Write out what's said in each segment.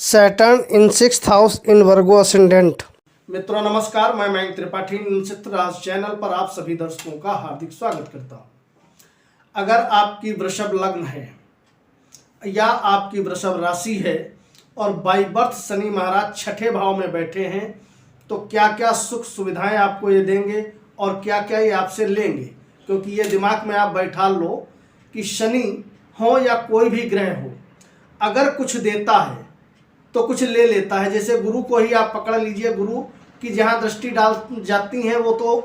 Saturn in 6th house in Virgo ascendant. मित्रों नमस्कार, मैं मयंक त्रिपाठी नक्षत्र राशि चैनल पर आप सभी दर्शकों का हार्दिक स्वागत करता हूं। अगर आपकी वृषभ लग्न है या आपकी वृषभ राशि है और बाई बर्थ शनि महाराज छठे भाव में बैठे हैं तो क्या क्या सुख सुविधाएं आपको ये देंगे और क्या क्या ये आपसे लेंगे, क्योंकि ये दिमाग में आप बैठा लो कि शनि हो या कोई भी ग्रह हो, अगर कुछ देता है तो कुछ ले लेता है। जैसे गुरु को ही आप पकड़ लीजिए, गुरु की जहाँ दृष्टि डाल जाती हैं वो तो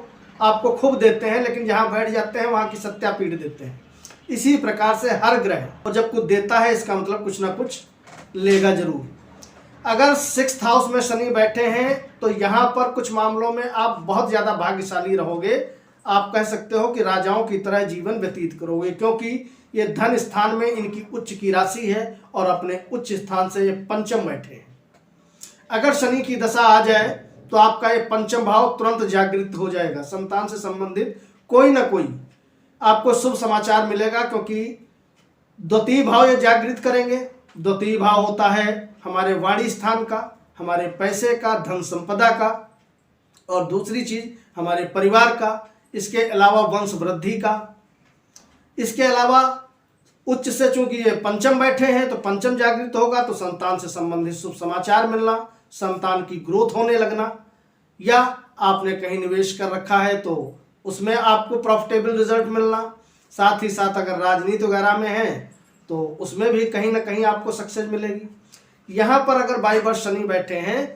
आपको खूब देते हैं, लेकिन जहाँ बैठ जाते हैं वहाँ की सत्यापीठ देते हैं। इसी प्रकार से हर ग्रह और जब कुछ देता है इसका मतलब कुछ ना कुछ लेगा जरूर। अगर 6th हाउस में शनि बैठे हैं तो यहाँ पर कुछ मामलों में आप बहुत ज़्यादा भाग्यशाली रहोगे। आप कह सकते हो कि राजाओं की तरह जीवन व्यतीत करोगे, क्योंकि ये धन स्थान में इनकी उच्च की राशि है और अपने उच्च स्थान से ये पंचम बैठे हैं। अगर शनि की दशा आ जाए तो आपका ये पंचम भाव तुरंत जागृत हो जाएगा। संतान से संबंधित कोई ना कोई आपको शुभ समाचार मिलेगा, क्योंकि द्वितीय भाव ये जागृत करेंगे। द्वितीय भाव होता है हमारे वाणी स्थान का, हमारे पैसे का, धन संपदा का, और दूसरी चीज हमारे परिवार का, इसके अलावा वंश वृद्धि का। इसके अलावा उच्च से चूंकि ये पंचम बैठे हैं तो पंचम जागृत होगा तो संतान से संबंधित शुभ समाचार मिलना, संतान की ग्रोथ होने लगना, या आपने कहीं निवेश कर रखा है तो उसमें आपको प्रॉफिटेबल रिजल्ट मिलना। साथ ही साथ अगर राजनीति वगैरह में है तो उसमें भी कहीं ना कहीं आपको सक्सेस मिलेगी। यहाँ पर अगर बाई बर्थ शनि बैठे हैं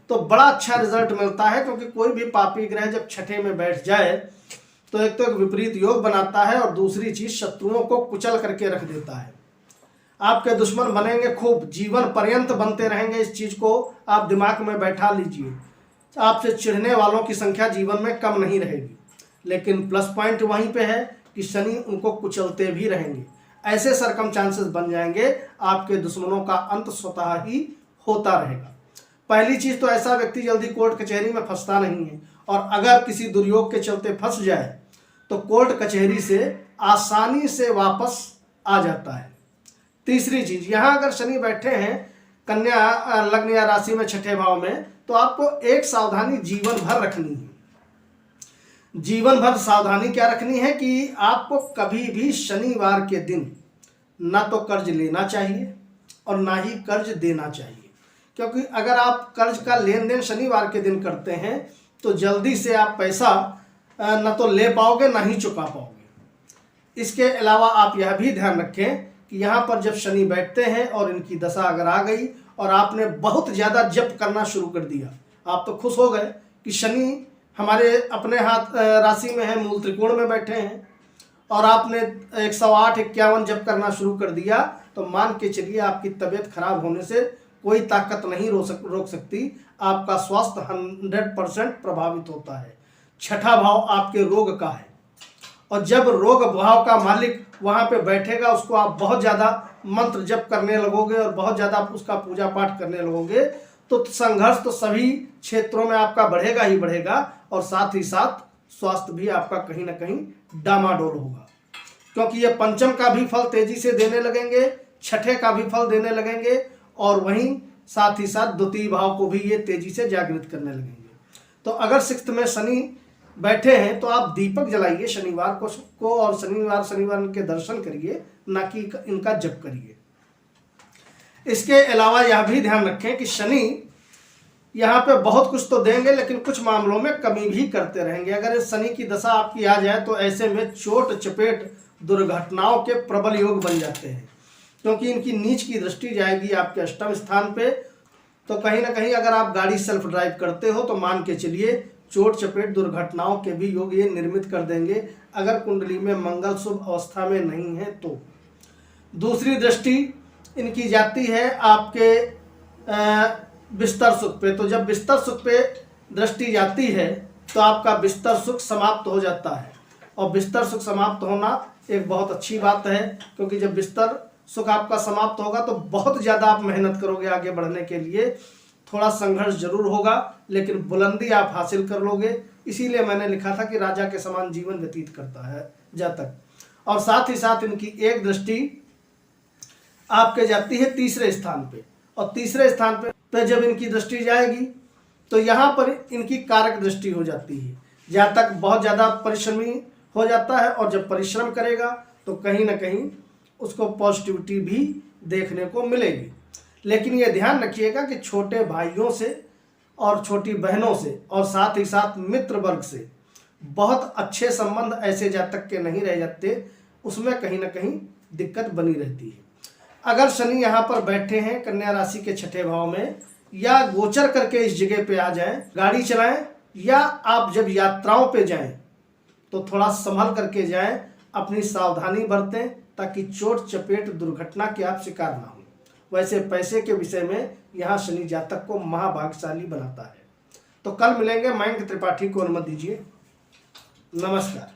तो बड़ा अच्छा रिजल्ट मिलता है, क्योंकि कोई भी पापी ग्रह जब छठे में बैठ जाए तो एक तो एक विपरीत योग बनाता है और दूसरी चीज शत्रुओं को कुचल करके रख देता है। आपके दुश्मन बनेंगे खूब, जीवन पर्यंत बनते रहेंगे। इस चीज को आप दिमाग में बैठा लीजिए। आपसे चिढ़ने वालों की संख्या जीवन में कम नहीं रहेगी, लेकिन प्लस पॉइंट वहीं पे है कि शनि उनको कुचलते भी रहेंगे। ऐसे सरकमस्टांसेस बन जाएंगे, आपके दुश्मनों का अंत स्वतः ही होता रहेगा। पहली चीज तो ऐसा व्यक्ति जल्दी कोर्ट कचहरी में फंसता नहीं है, और अगर किसी दुर्योग के चलते फंस जाए तो कोर्ट कचहरी से आसानी से वापस आ जाता है। तीसरी चीज, यहां अगर शनि बैठे हैं कन्या लग्न या राशि में छठे भाव में, तो आपको एक सावधानी जीवन भर रखनी है। जीवन भर सावधानी क्या रखनी है कि आपको कभी भी शनिवार के दिन ना तो कर्ज लेना चाहिए और ना ही कर्ज देना चाहिए, क्योंकि अगर आप कर्ज का लेन देन शनिवार के दिन करते हैं तो जल्दी से आप पैसा न तो ले पाओगे ना ही चुका पाओगे। इसके अलावा आप यह भी ध्यान रखें कि यहाँ पर जब शनि बैठते हैं और इनकी दशा अगर आ गई और आपने बहुत ज़्यादा जप करना शुरू कर दिया, आप तो खुश हो गए कि शनि हमारे अपने हाथ राशि में है, मूल त्रिकोण में बैठे हैं, और आपने 108-51 जप करना शुरू कर दिया, तो मान के चलिए आपकी तबीयत खराब होने से कोई ताकत नहीं रोक सकती। आपका स्वास्थ्य 100% प्रभावित होता है। छठा भाव आपके रोग का है, और जब रोग भाव का मालिक वहां पे बैठेगा उसको आप बहुत ज़्यादा मंत्र जप करने लगोगे और बहुत ज़्यादा उसका पूजा पाठ करने लगोगे, तो संघर्ष तो सभी क्षेत्रों में आपका बढ़ेगा ही बढ़ेगा, और साथ ही साथ स्वास्थ्य भी आपका कहीं ना कहीं डामाडोल होगा, क्योंकि ये पंचम का भी फल तेजी से देने लगेंगे, छठे का भी फल देने लगेंगे, और वहीं साथ ही साथ द्वितीय भाव को भी ये तेजी से जागृत करने लगेंगे। तो अगर 6th में शनि बैठे हैं तो आप दीपक जलाइए शनिवार को और शनिवार के दर्शन करिए, ना कि इनका जप करिए। इसके अलावा यह भी ध्यान रखें कि शनि यहाँ पे बहुत कुछ तो देंगे, लेकिन कुछ मामलों में कमी भी करते रहेंगे। अगर इस शनि की दशा आपकी आ जाए तो ऐसे में चोट चपेट दुर्घटनाओं के प्रबल योग बन जाते हैं, क्योंकि इनकी नीच की दृष्टि जाएगी आपके अष्टम स्थान पे। तो कहीं ना कहीं अगर आप गाड़ी सेल्फ ड्राइव करते हो तो मान के चलिए चोट चपेट दुर्घटनाओं के भी योग ये निर्मित कर देंगे, अगर कुंडली में मंगल शुभ अवस्था में नहीं है तो। दूसरी दृष्टि इनकी जाती है आपके बिस्तर सुख पे, तो जब बिस्तर सुख पे दृष्टि जाती है तो आपका बिस्तर सुख समाप्त हो जाता है, और बिस्तर सुख समाप्त होना एक बहुत अच्छी बात है, क्योंकि जब बिस्तर सुख आपका समाप्त होगा तो बहुत ज़्यादा आप मेहनत करोगे आगे बढ़ने के लिए। थोड़ा संघर्ष जरूर होगा, लेकिन बुलंदी आप हासिल कर लोगे। इसीलिए मैंने लिखा था कि राजा के समान जीवन व्यतीत करता है जातक। और साथ ही साथ इनकी एक दृष्टि आपके जाती है तीसरे स्थान पे, और तीसरे स्थान पे जब इनकी दृष्टि जाएगी तो यहाँ पर इनकी कारक दृष्टि हो जाती है। जहाँ तक बहुत ज़्यादा परिश्रमी हो जाता है और जब परिश्रम करेगा तो कहीं ना कहीं उसको पॉजिटिविटी भी देखने को मिलेगी। लेकिन ये ध्यान रखिएगा कि छोटे भाइयों से और छोटी बहनों से और साथ ही साथ मित्र वर्ग से बहुत अच्छे संबंध ऐसे जातक के नहीं रह जाते, उसमें कहीं ना कहीं दिक्कत बनी रहती है। अगर शनि यहाँ पर बैठे हैं कन्या राशि के छठे भाव में या गोचर करके इस जगह पे आ जाएं, गाड़ी चलाएं या आप जब यात्राओं पे जाएं तो थोड़ा संभल करके जाएं, अपनी सावधानी बरतें ताकि चोट चपेट दुर्घटना के आप शिकार ना हो। वैसे पैसे के विषय में यहाँ शनि जातक को महाभाग्यशाली बनाता है। तो कल मिलेंगे। मयंक त्रिपाठी को अनुमति दीजिए। नमस्कार।